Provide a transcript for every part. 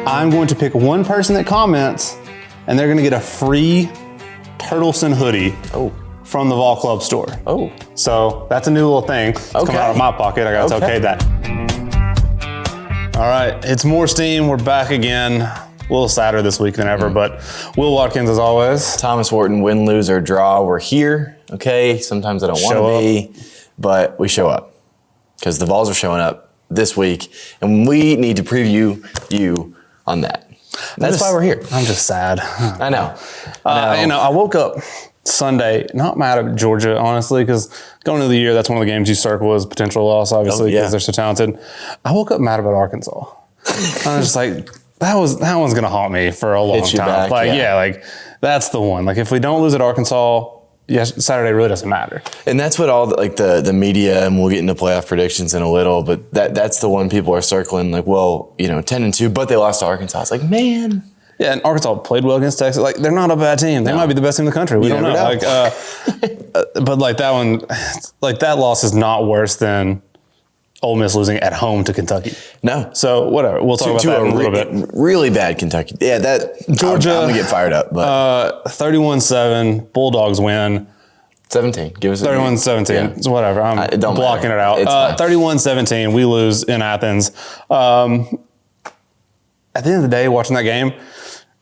I'm going to pick one person that comments, and they're going to get a free Turtleson hoodie from the Vol Club store. Oh. So that's a new little thing. It's coming out of my pocket. I got to okay that. All right, it's more steam. We're back again. A little sadder this week than ever, but Will Watkins as always. Thomas Wharton, win, lose, or draw. We're here, okay? Sometimes I don't want to be, but we show up because the Vols are showing up this week, and we need to preview you on that. That's why we're here. I'm just sad. I know. I woke up Sunday not mad at Georgia, honestly, because going into the year, that's one of the games you circle as potential loss, obviously, because they're so talented. I woke up mad about Arkansas. I was just like, that one's gonna haunt me for a long time. Back, that's the one. Like if we don't lose at Arkansas, Saturday really doesn't matter. And that's what all the media, and we'll get into playoff predictions in a little, but that's the one people are circling. Like, well, 10-2, but they lost to Arkansas. It's like, man. Yeah, and Arkansas played well against Texas. Like they're not a bad team. They might be the best team in the country. We don't know. Like, but like that one, like that loss is not worse than Ole Miss losing at home to Kentucky. No. So whatever. We'll talk about that in a little bit. Really bad Kentucky. Yeah, Georgia. I'm gonna get fired up. But 31-7, Bulldogs win. 17. Give us 31-17. Yeah. It's whatever. I'm blocking it out. 31-17. We lose in Athens. At the end of the day, watching that game,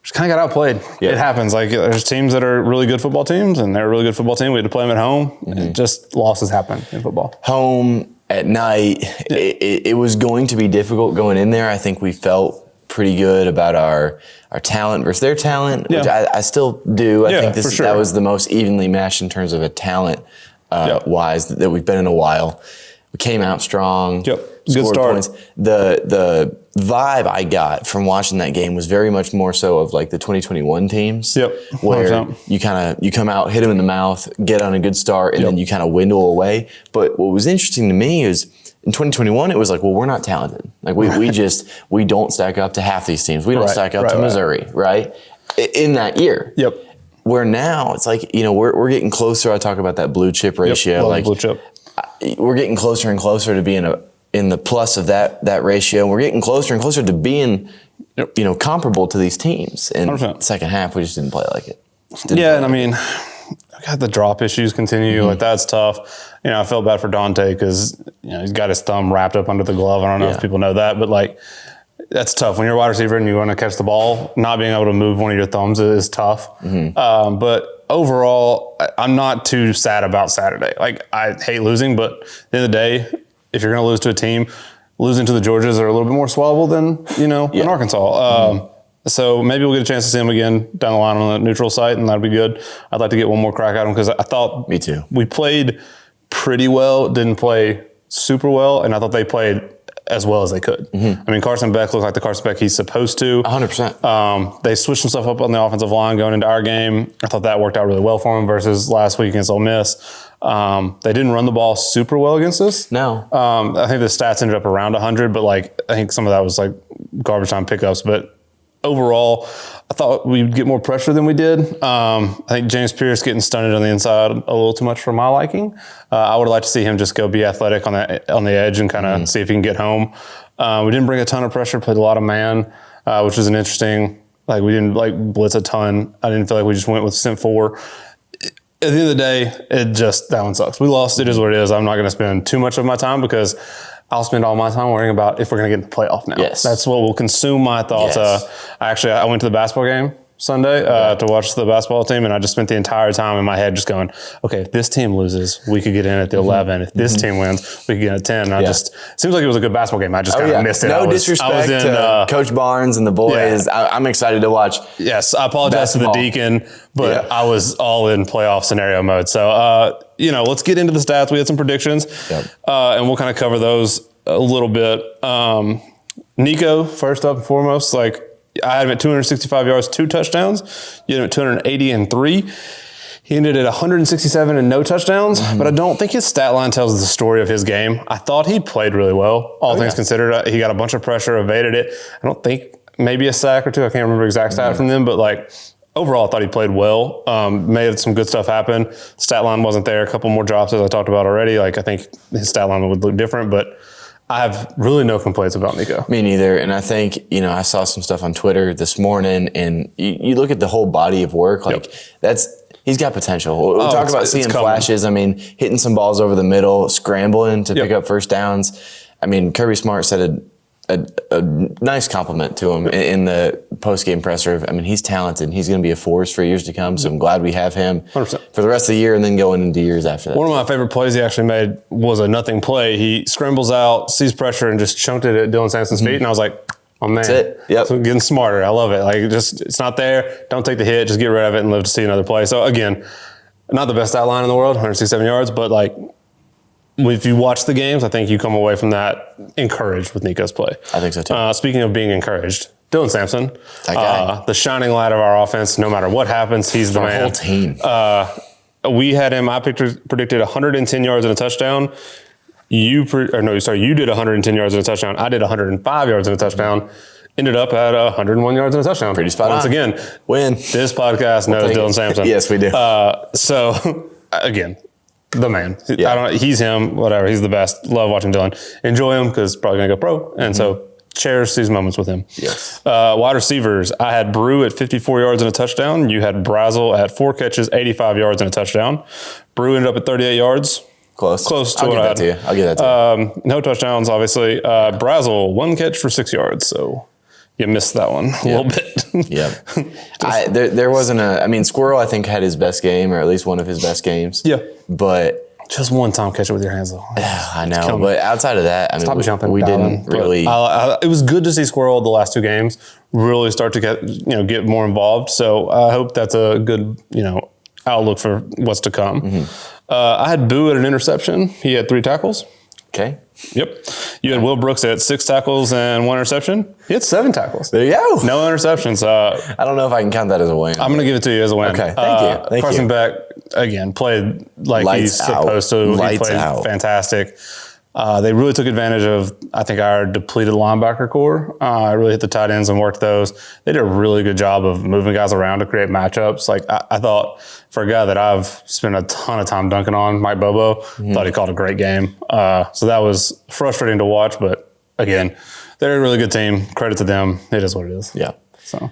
just kind of got outplayed. Yeah. It happens. Like there's teams that are really good football teams, and they're a really good football team. We had to play them at home. Mm-hmm. Just losses happen in football. Home at night, it was going to be difficult going in there. I think we felt pretty good about our talent versus their talent, which I still do. I think that was the most evenly matched in terms of a talent wise that we've been in a while. We came out strong. Yep. Good start. Points. The vibe I got from watching that game was very much more so of like the 2021 teams. Yep. 100%. Where you come out, hit them in the mouth, get on a good start, and then you kind of dwindle away. But what was interesting to me is in 2021, it was like, well, we're not talented. Like we don't stack up to half these teams. We don't stack up to Missouri, right? In that year. Yep. Where now it's like, we're getting closer. I talk about that blue chip ratio. Yep. Like blue chip. We're getting closer and closer to being in the plus of that ratio. We're getting closer and closer to being, comparable to these teams. And 100%. Second half, we just didn't play like it. And I mean, got the drop issues continue. Mm-hmm. Like that's tough. I felt bad for Dante because he's got his thumb wrapped up under the glove. I don't know if people know that, but like that's tough when you're a wide receiver and you want to catch the ball. Not being able to move one of your thumbs is tough. Mm-hmm. But overall, I'm not too sad about Saturday. Like I hate losing, but at the end of the day, if you're going to lose to a team, losing to the Georgias are a little bit more swallowable than than Arkansas. So maybe we'll get a chance to see them again down the line on the neutral site, and that'd be good. I'd like to get one more crack at them because I thought me too. We played pretty well, didn't play super well, and I thought they played as well as they could. Mm-hmm. I mean, Carson Beck looked like the Carson Beck he's supposed to. 100%. They switched some stuff up on the offensive line going into our game. I thought that worked out really well for them versus last week against Ole Miss. They didn't run the ball super well against us. No. I think the stats ended up around 100, but I think some of that was garbage time pickups. But overall, I thought we'd get more pressure than we did. I think James Pierce getting stunted on the inside a little too much for my liking. I would have liked to see him just go be athletic on the edge and kind of see if he can get home. We didn't bring a ton of pressure, played a lot of man, which was an interesting. We didn't blitz a ton. I didn't feel like we just went with sent 4. At the end of the day, that one sucks. We lost. It is what it is. I'm not going to spend too much of my time because I'll spend all my time worrying about if we're going to get in the playoff now. Yes. That's what will consume my thoughts. Yes. I went to the basketball game Sunday to watch the basketball team, and I just spent the entire time in my head just going, okay, if this team loses, we could get in at the 11. If this team wins, we could get in at 10. And it seems like it was a good basketball game. I just kind of missed it. No disrespect to Coach Barnes and the boys. Yeah. I'm excited to watch. Yes, I apologize to the Deacon, but I was all in playoff scenario mode. So, let's get into the stats. We had some predictions, and we'll kind of cover those a little bit. Nico, first up and foremost, I had him at 265 yards, 2 touchdowns. You had him at 280 and 3. He ended at 167 and no touchdowns, but I don't think his stat line tells the story of his game. I thought he played really well, all things considered. He got a bunch of pressure, evaded it. I don't think maybe a sack or 2. I can't remember exact stat from them, but overall I thought he played well. Made some good stuff happen. Stat line wasn't there. A couple more drops as I talked about already. I think his stat line would look different, but I have really no complaints about Nico. Me neither. And I think, I saw some stuff on Twitter this morning, and you look at the whole body of work, like he's got potential. We'll talk about seeing flashes. I mean, hitting some balls over the middle, scrambling to pick up first downs. I mean, Kirby Smart said a nice compliment to him in the post-game presser. I mean, he's talented. He's going to be a force for years to come, so I'm glad we have him 100%. For the rest of the year and then going into years after that. One of my favorite plays he actually made was a nothing play. He scrambles out, sees pressure, and just chunked it at Dylan Sampson's feet, and I was like, oh, man. That's it. Yep. So getting smarter. I love it. Like, it's not there. Don't take the hit. Just get rid of it and live to see another play. So, again, not the best outline in the world, 167 yards, but, like, if you watch the games, I think you come away from that encouraged with Nico's play. I think so too. Speaking of being encouraged, Dylan Sampson, that guy. The shining light of our offense. No matter what happens, he's the man. Our whole team. We had him. I predicted 110 yards and a touchdown. You did 110 yards and a touchdown. I did 105 yards and a touchdown. Ended up at 101 yards and a touchdown. Pretty spot on. Once again, win. This podcast knows Dylan Sampson. Yes, we do. So again. The man. Yeah. He's him, whatever. He's the best. Love watching Dylan. Enjoy him because probably going to go pro. And so cherish these moments with him. Yes. Wide receivers. I had Brew at 54 yards and a touchdown. You had Brazel at 4 catches, 85 yards and a touchdown. Brew ended up at 38 yards. Close to what I had. I'll give that to you. No touchdowns, obviously. Brazel, 1 catch for 6 yards. So you missed that one a little bit. Yeah. There wasn't Squirrel, I think, had his best game, or at least one of his best games. Yeah. But just one time catch it with your hands, though. I know. But outside of that, we didn't really. It was good to see Squirrel the last 2 games really start to get more involved. So I hope that's a good, outlook for what's to come. I had Boo at an interception. He had 3 tackles. Okay. Yep. You had Will Brooks at 6 tackles and 1 interception. He had 7 tackles. There you go. No interceptions. I don't know if I can count that as a win. I'm going to give it to you as a win. Okay. Thank you. Carson Beck, again, played like he's supposed to. He played fantastic. They really took advantage of, I think, our depleted linebacker core. Really hit the tight ends and worked those. They did a really good job of moving guys around to create matchups. Like, I thought, for a guy that I've spent a ton of time dunking on, Mike Bobo, thought he called a great game. So that was frustrating to watch. But, again, they're a really good team. Credit to them. It is what it is. Yeah. So.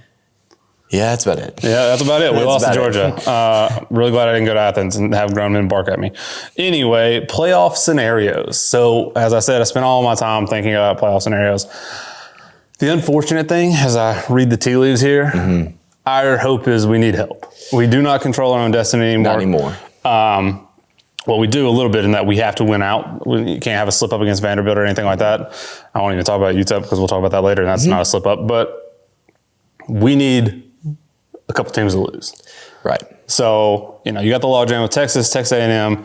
Yeah, that's about it. Yeah, that's about it. We lost to Georgia. Really glad I didn't go to Athens and have grown men bark at me. Anyway, playoff scenarios. So, as I said, I spent all my time thinking about playoff scenarios. The unfortunate thing, as I read the tea leaves here, our hope is we need help. We do not control our own destiny anymore. Not anymore. Well, we do a little bit in that we have to win out. You can't have a slip up against Vanderbilt or anything like that. I won't even talk about Utep because we'll talk about that later, and that's not a slip up. But we need a couple teams to lose. Right. So, you got the logjam with Texas A&M,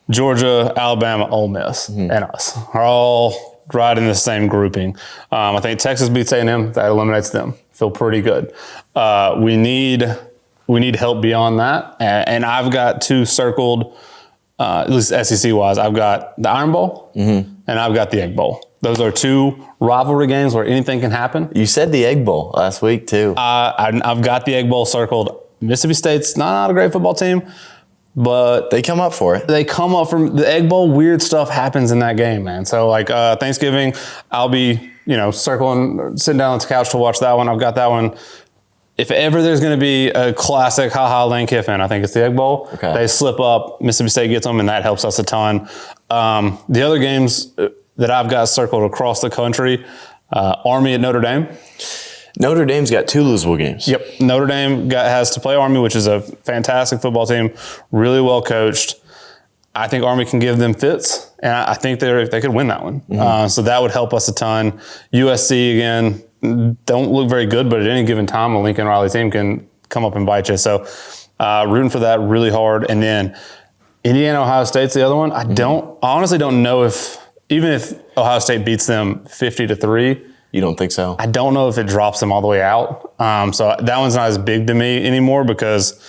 Georgia, Alabama, Ole Miss, and us are all right in the same grouping. I think Texas beats A&M. That eliminates them. Feel pretty good. We need help beyond that. And I've got 2 circled, at least SEC-wise. I've got the Iron Bowl and I've got the Egg Bowl. Those are 2 rivalry games where anything can happen. You said the Egg Bowl last week, too. I've got the Egg Bowl circled. Mississippi State's not a great football team, but they come up for it. They come up from the Egg Bowl. Weird stuff happens in that game, man. So, like Thanksgiving, I'll be, circling, sitting down on the couch to watch that one. I've got that one. If ever there's going to be a classic Lane Kiffin, I think it's the Egg Bowl. Okay. They slip up, Mississippi State gets them, and that helps us a ton. The other games that I've got circled across the country, Army at Notre Dame. Notre Dame's got 2 losable games. Yep. Notre Dame has to play Army, which is a fantastic football team, really well coached. I think Army can give them fits, and I think they could win that one. So that would help us a ton. USC, again, don't look very good, but at any given time, a Lincoln Riley team can come up and bite you. So rooting for that really hard. And then Indiana, Ohio State's the other one. I honestly don't know even if Ohio State beats them 50-3. You don't think so? I don't know if it drops them all the way out. So that one's not as big to me anymore because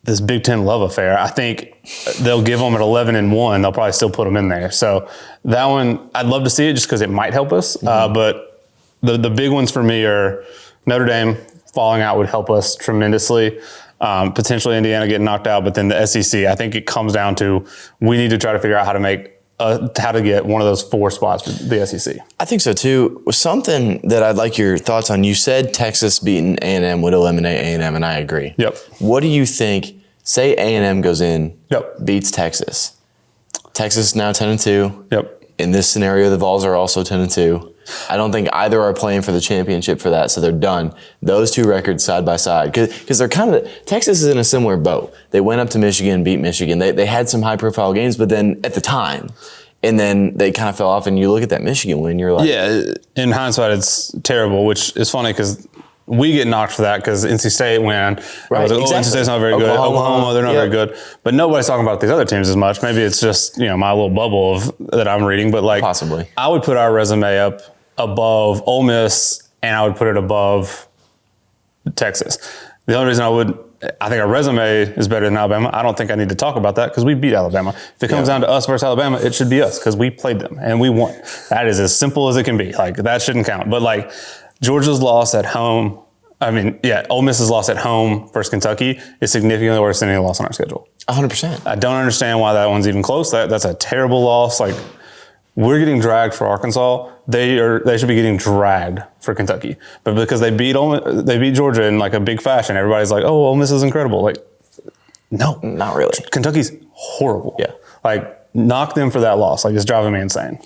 this Big Ten love affair, I think they'll give them at 11-1. They'll probably still put them in there. So that one, I'd love to see it just because it might help us. But the big ones for me are Notre Dame falling out would help us tremendously. Potentially Indiana getting knocked out, but then the SEC, I think it comes down to we need to try to figure out how to make how to get one of those 4 spots for the SEC. I think so too. Something that I'd like your thoughts on. You said Texas beating A&M would eliminate A&M, and I agree. Yep. What do you think? Say A&M goes in, yep, beats Texas. Texas is now 10-2. Yep. In this scenario, the Vols are also 10-2. I don't think either are playing for the championship for that, so they're done. Those 2 records side by side, because they're kind of, Texas is in a similar boat. They went up to Michigan, beat Michigan. They had some high profile games, but then at the time, and then they kind of fell off. And you look at that Michigan win, you're like, yeah. In hindsight, it's terrible, which is funny because we get knocked for that because NC State win. Right, exactly. NC State's not very good. Oklahoma, they're not very good. But nobody's talking about these other teams as much. Maybe it's just my little bubble that I'm reading. But like, possibly, I would put our resume up above Ole Miss, and I would put it above Texas. The only reason I think our resume is better than Alabama. I don't think I need to talk about that because we beat Alabama. If it comes down to us versus Alabama, it should be us because we played them and we won. That is as simple as it can be. Like, that shouldn't count. But like, Georgia's loss at home, Ole Miss's loss at home versus Kentucky is significantly worse than any loss on our schedule. 100%. I don't understand why that one's even close. That's a terrible loss. Like, we're getting dragged for Arkansas. They should be getting dragged for Kentucky. But because they beat Georgia in like a big fashion, everybody's like, oh, Ole Miss is incredible. Like, no. Not really. Kentucky's horrible. Yeah. Like, knock them for that loss. Like, it's driving me insane.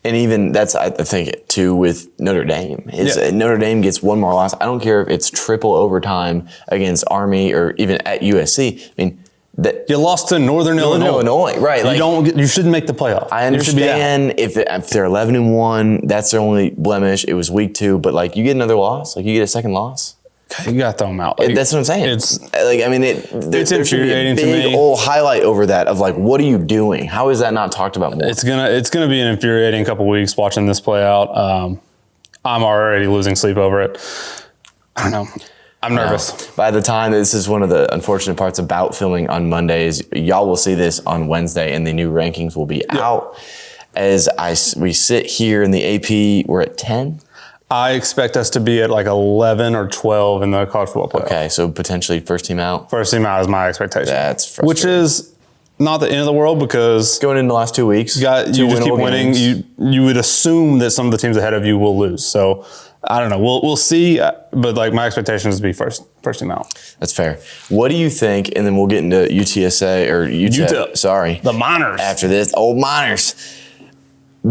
And even that's, I think, too, with Notre Dame. Notre Dame gets one more loss. I don't care if it's triple overtime against Army or even at USC. I mean, you lost to Northern Illinois, right? Like, you shouldn't make the playoff. I understand if they're 11-1, that's their only blemish. It was week 2, but like, you get another loss, like you get a second loss. You got to throw them out. Like, that's what I'm saying. It's like, I mean, it's infuriating to me. Big old highlight over that of like, what are you doing? How is that not talked about more? It's gonna be an infuriating couple weeks watching this play out. I'm already losing sleep over it. I don't know. I'm nervous. By the time, this is one of the unfortunate parts about filming on Mondays. Y'all will see this on Wednesday, and the new rankings will be out. As we sit here in the AP, we're at 10. I expect us to be at like 11 or 12 in the college football playoff. Okay, so potentially first team out. First team out is my expectation. That's frustrating. Which is not the end of the world because going into the last 2 weeks, you just keep winning. You would assume that some of the teams ahead of you will lose. So I don't know. We'll see. But like, my expectation is to be first team out. That's fair. What do you think? And then we'll get into UTSA or Utep. Sorry, the Miners. After this, old Miners.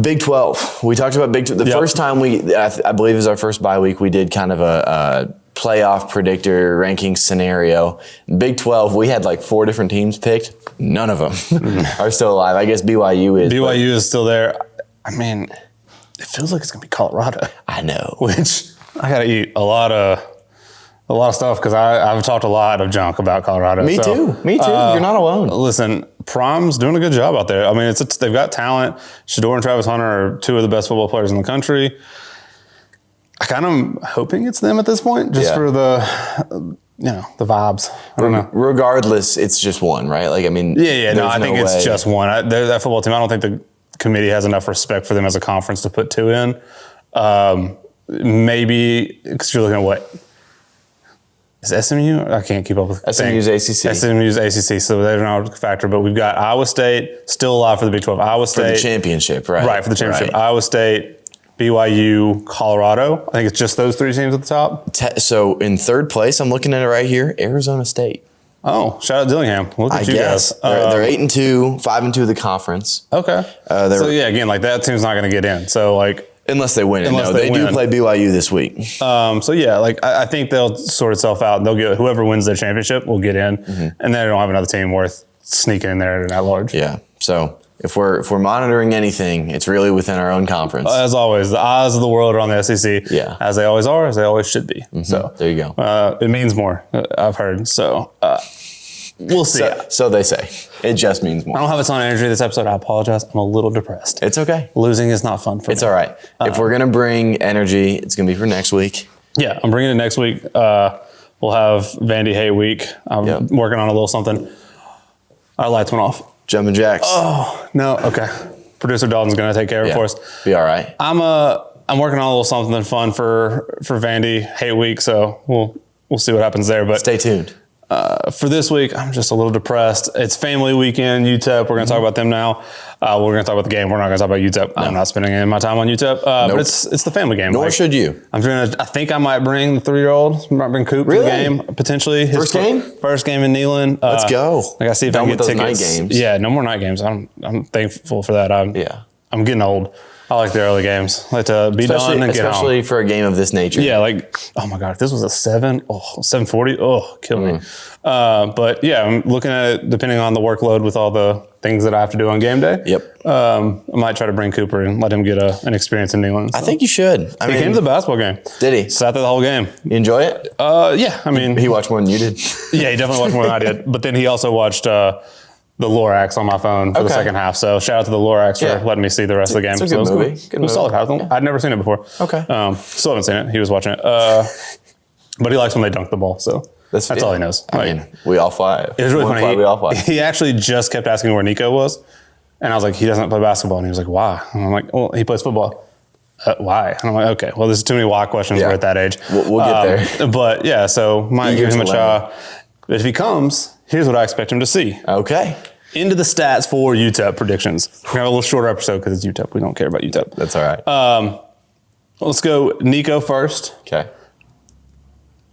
Big 12. We talked about Big 12. The first time I believe it was our first bye week, we did kind of a playoff predictor ranking scenario. Big 12, we had like 4 different teams picked. None of them are still alive. I guess BYU is. BYU is still there. I mean, it feels like it's going to be Colorado. I know. Which I got to eat a lot of stuff because I've talked a lot of junk about Colorado. Me too. You're not alone. Listen, Prime's doing a good job out there. I mean, they've got talent. Shador and Travis Hunter are 2 of the best football players in the country. I kind of am hoping it's them at this point, just for the vibes. I don't know. Regardless, it's just one, right? Like, I mean, no, I think it's just one. That football team, I don't think the committee has enough respect for them as a conference to put 2 in. Maybe because you're looking at what. Is SMU? I can't keep up with SMU's ACC. SMU's ACC, so they're not a factor. But we've got Iowa State still alive for the Big 12. Iowa State. For the championship, right? Right, for the championship. Right. Iowa State, BYU, Colorado. I think it's just those 3 teams at the top. So in 3rd place, I'm looking at it right here, Arizona State. Oh, shout out Dillingham. Look at you guys. They're 8-2, 5-2 of the conference. Okay. Again, like, that team's not going to get in. So, like, unless they win it. No, they do play BYU this week. I think they'll sort itself out. And they'll get whoever wins their championship will get in, and then they don't have another team worth sneaking in there at large. Yeah. So if we're monitoring anything, it's really within our own conference. As always, the eyes of the world are on the SEC. Yeah. As they always are, as they always should be. Mm-hmm. So there you go. It means more. I've heard. So. We'll see. So they say. It just means more. I don't have a ton of energy this episode. I apologize. I'm a little depressed. It's okay. Losing is not fun for me. It's all right. If we're going to bring energy, it's going to be for next week. Yeah, I'm bringing it next week. We'll have Vandy Hay week. I'm working on a little something. Our lights went off. Jumping jacks. Oh, no. Okay. Producer Dalton's going to take care of it for us. Be all right. I'm working on a little something fun for Vandy Hay week, so we'll see what happens there. But stay tuned. For this week, I'm just a little depressed. It's family weekend, Utep. We're going to talk about them now. We're going to talk about the game. We're not going to talk about UTEP. No. I'm not spending any of my time on UTEP. But it's the family game. Nor should you. I think I might bring the 3-year-old. I might bring Coop to the game, potentially. First game? First game in Neyland. Let's go. I got to see if I can get tickets. Night games. Yeah, no more night games. I'm thankful for that. I'm getting old. I like the early games. I like to be done and get home. Especially for a game of this nature. Yeah, like, oh my God, if this was a 7:40, kill me. But yeah, I'm looking at it depending on the workload with all the things that I have to do on game day. Yep. I might try to bring Cooper and let him get an experience in Neyland. So. I think you should. He came to the basketball game. Did he? Sat there the whole game. You enjoy it? Yeah, I mean. He watched more than you did? Yeah, he definitely watched more than I did. But then he also watched the Lorax on my phone for the second half. So shout out to the Lorax for letting me see the rest of the game. It's a good movie. Cool. It was solid. I'd never seen it before. Okay. Still haven't seen it. He was watching it. But he likes when they dunk the ball. So that's all he knows. I mean, we all fly. It was really funny. We all fly. He actually just kept asking where Nico was. And I was like, he doesn't play basketball. And he was like, why? And I'm like, well, he plays football. Why? And I'm like, okay, well, there's too many why questions. We're at that age. We'll get there. But yeah, so might give him a try. But if he comes, here's what I expect him to see. Okay. Into the stats for UTEP predictions. We're going to have a little shorter episode because it's UTEP. We don't care about UTEP. That's all right. Let's go Nico first. Okay.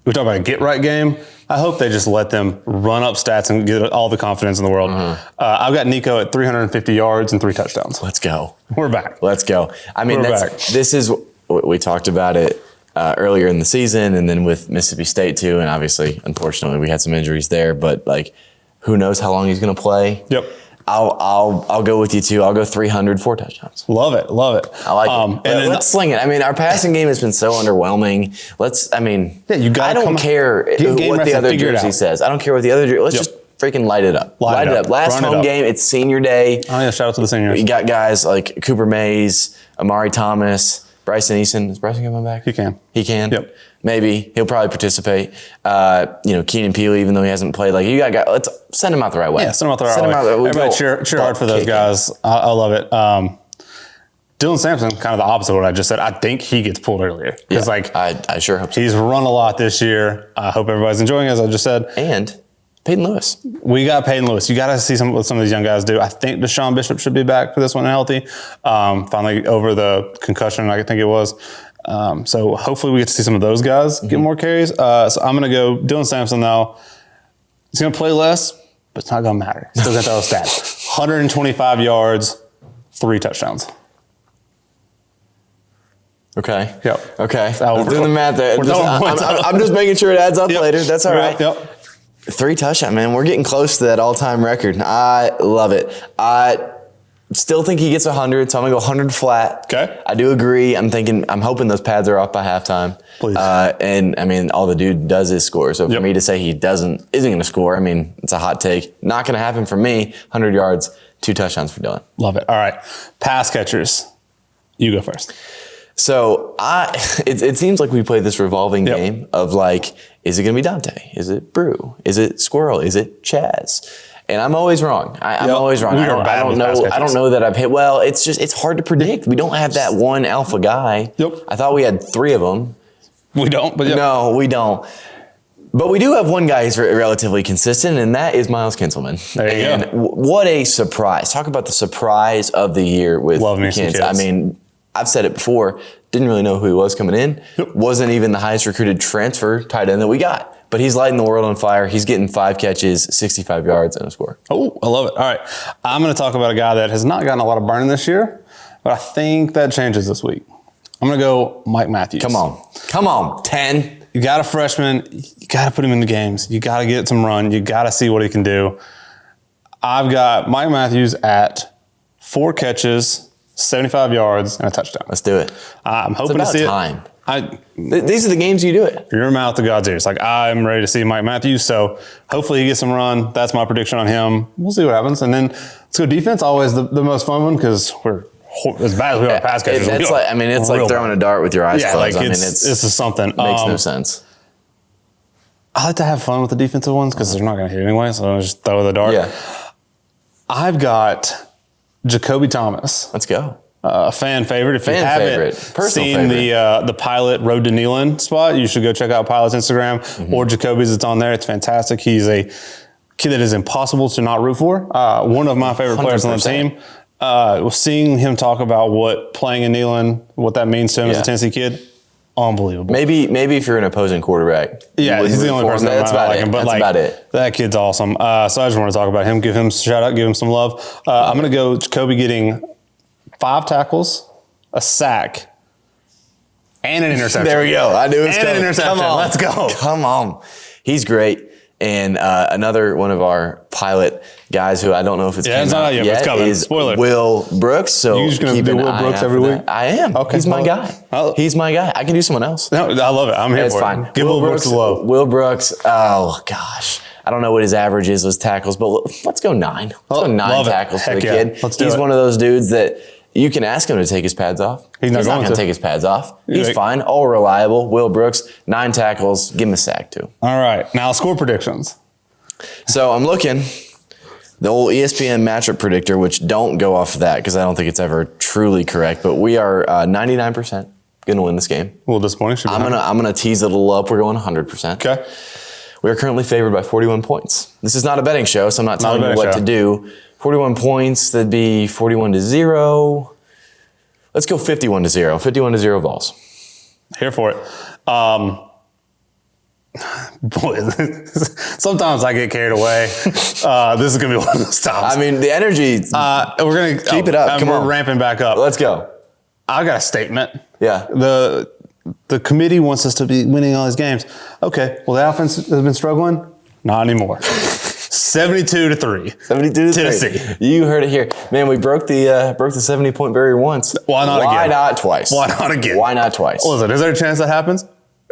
We talk about a get-right game. I hope they just let them run up stats and get all the confidence in the world. I've got Nico at 350 yards and 3 touchdowns. Let's go. We're back. Let's go. I mean, this is we talked about it earlier in the season and then with Mississippi State too. And obviously, unfortunately, we had some injuries there. But like, who knows how long he's going to play? Yep. I'll go with you too. I'll go 300, 4 touchdowns. Love it. I like it. And let's sling it. I mean, our passing game has been so underwhelming. I don't care what the other jersey says. I don't care what the other jersey. Let's just freaking light it up. Light it up. Last home game, it's senior day. Oh yeah, shout out to the seniors. You got guys like Cooper Mays, Amari Thomas, Bryson Easton. Is Bryson coming back? He can. Yep. Maybe he'll probably participate. Keenan Peele, even though he hasn't played, like you got guys, let's send him out the right way. Yeah, send him out the right way. Everybody cheer hard for those guys. I love it. Dylan Sampson, kind of the opposite of what I just said. I think he gets pulled earlier because I sure hope so. He's run a lot this year. I hope everybody's enjoying it, as I just said. And Peyton Lewis. We got Peyton Lewis. You got to see what some of these young guys do. I think Deshaun Bishop should be back for this one healthy. Finally over the concussion, I think it was. So hopefully we get to see some of those guys get more carries. So I'm going to go Dylan Sampson though. He's going to play less, but it's not going to matter. Still got those stats. 125 yards, 3 touchdowns. Okay. Yep. Okay. I'm doing the math there. I'm just making sure it adds up later. That's all right. Yep. 3 touchdowns, man. We're getting close to that all-time record. I love it. I still think he gets 100, so I'm going to go 100 flat. Okay. I do agree. I'm hoping those pads are off by halftime. Please. And, I mean, all the dude does is score. So for me to say he isn't going to score, I mean, it's a hot take. Not going to happen for me. 100 yards, 2 touchdowns for Dylan. Love it. All right. Pass catchers. You go first. So it seems like we play this revolving game of like, is it going to be Dante? Is it Brew? Is it Squirrel? Is it Chaz? And I'm always wrong. I'm always wrong. I don't know that I've hit. Well, it's hard to predict. We don't have that one alpha guy. Yep. I thought we had 3 of them. We don't. But no, we don't. But we do have one guy who's relatively consistent, and that is Miles Kinselman. There you go. What a surprise. Talk about the surprise of the year with Kins. I mean, I've said it before, didn't really know who he was coming in. Yep. Wasn't even the highest recruited transfer tight end that we got. But he's lighting the world on fire. He's getting 5 catches, 65 yards, and a score. Oh, I love it. All right. I'm going to talk about a guy that has not gotten a lot of burn this year, but I think that changes this week. I'm going to go Mike Matthews. Come on. 10. You got a freshman. You got to put him in the games. You got to get some run. You got to see what he can do. I've got Mike Matthews at 4 catches, 75 yards, and a touchdown. Let's do it. I'm hoping to see time. These are the games you do it. Your mouth to God's ears. Like, I'm ready to see Mike Matthews, so hopefully he gets some run. That's my prediction on him. We'll see what happens. And then let's go defense. Always the most fun one because we're as bad as we are pass catchers. It's like throwing a dart with your eyes closed. Like this is something. Makes no sense. I like to have fun with the defensive ones because they're not going to hit anyway, so I'll just throw the dart. Yeah. I've got Jacoby Thomas. Let's go. a fan favorite. If you haven't seen the Pilot Road to Neyland spot, you should go check out Pilot's Instagram or Jacoby's. It's on there. It's fantastic. He's a kid that is impossible to not root for. One of my favorite players on the team. Seeing him talk about what playing in Neyland, what that means to him as a Tennessee kid, unbelievable. Maybe if you're an opposing quarterback. Yeah, he's the only person that's about it. But that's about it. That kid's awesome. So I just want to talk about him, give him a shout out, give him some love. I'm going to go Jacoby getting 5 tackles, a sack, and an interception. There we go. I knew it was coming. And an interception. Come on. Let's go. Come on. He's great. And another one of our Pilot guys who I don't know if it's it's not out yet, but it's coming. is Spoiler. Will Brooks. So you're just going to do Will Brooks every week? I am. Okay. He's my guy. He's my guy. I can do someone else. No, I love it. I'm here for it. Fine. Give Will Brooks love. Will Brooks. Oh, gosh. I don't know what his average is with tackles, but let's go 9. Let's go 9 tackles for the kid. He's one of those dudes that you can ask him to take his pads off. He's not going to take his pads off. He's fine. All reliable. Will Brooks, 9 tackles. Give him a sack, too. All right. Now, score predictions. So I'm looking, the old ESPN matchup predictor, which don't go off of that because I don't think it's ever truly correct, but we are 99% going to win this game. A little disappointing. I'm gonna tease it a little up. We're going 100%. Okay. We are currently favored by 41 points. This is not a betting show, so I'm not telling you what to do. 41 points, that'd be 41-0. Let's go 51-0. 51-0 Vols. Here for it. Boy, sometimes I get carried away. This is going to be one of those times. I mean, the energy, we're going to keep it up. We're ramping back up. Let's go. I got a statement. Yeah. The committee wants us to be winning all these games. Okay, well, the offense has been struggling. Not anymore. 72-3. 72-3. Tennessee. You heard it here. Man, we broke the 70-point barrier once. Why not again? Why not twice? Why not again? Why not twice? Listen, is there a chance that happens?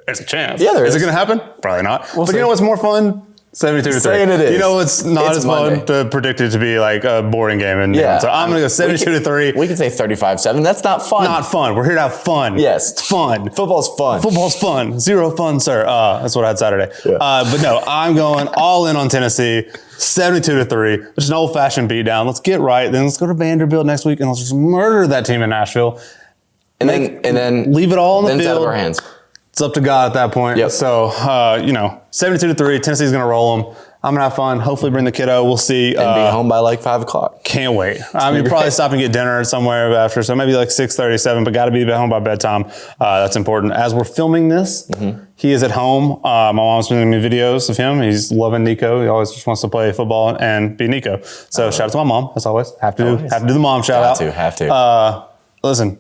There's a chance. Yeah, there is. Is it going to happen? Probably not. We'll but see. You know what's more fun? 72-3. Saying it is. You know what's not It's as Monday. fun to predict it to be like a boring game. And Yeah. so I'm going to go 72-3. We can say 35-7. That's not fun. Not fun. We're here to have fun. Yes. It's fun. Football's fun. Football's fun. Zero fun, sir. That's what I had Saturday. Yeah. But no, I'm going all in on Tennessee. 72-3. Just an old-fashioned beatdown. Let's get right. Then let's go to Vanderbilt next week and let's just murder that team in Nashville. And then leave it all on the field. It's out of our hands. It's up to God at that point. Yep. So, 72-3. Tennessee's going to roll them. I'm going to have fun. Hopefully bring the kiddo. We'll see. And be home by like 5 o'clock. Can't wait. I mean, probably stop and get dinner somewhere after. So maybe like 6:37, but got to be home by bedtime. That's important. As we're filming this, he is at home. My mom's sending me videos of him. He's loving Nico. He always just wants to play football and be Nico. So shout out to my mom, as always. Have to do the mom shout out. Have to. Listen,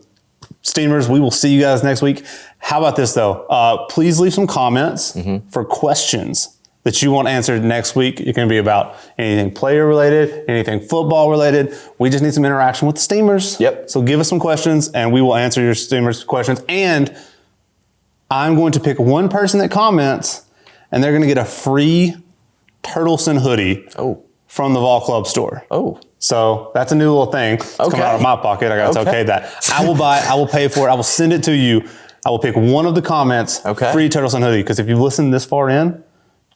Steamers, we will see you guys next week. How about this, though? Please leave some comments for questions that you want answered next week. It can be about anything player related, anything football related. We just need some interaction with the Steamers. Yep. So give us some questions and we will answer your Steamers questions. And I'm going to pick one person that comments and they're going to get a free Turtleson hoodie from the Vol Club store. Oh. So that's a new little thing. It's coming out of my pocket. I got to okay that. I will pay for it. I will send it to you. I will pick one of the comments, free Turtleson hoodie. Because if you've listened this far in,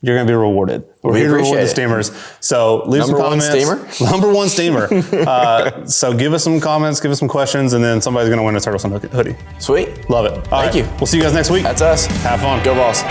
you're going to be rewarded. We're here to reward the Steamers. So leave some comments. Number one steamer. So give us some comments, give us some questions, and then somebody's going to win a Turtleson hoodie. Sweet. Love it. Thank you. We'll see you guys next week. That's us. Have fun. Go Vols.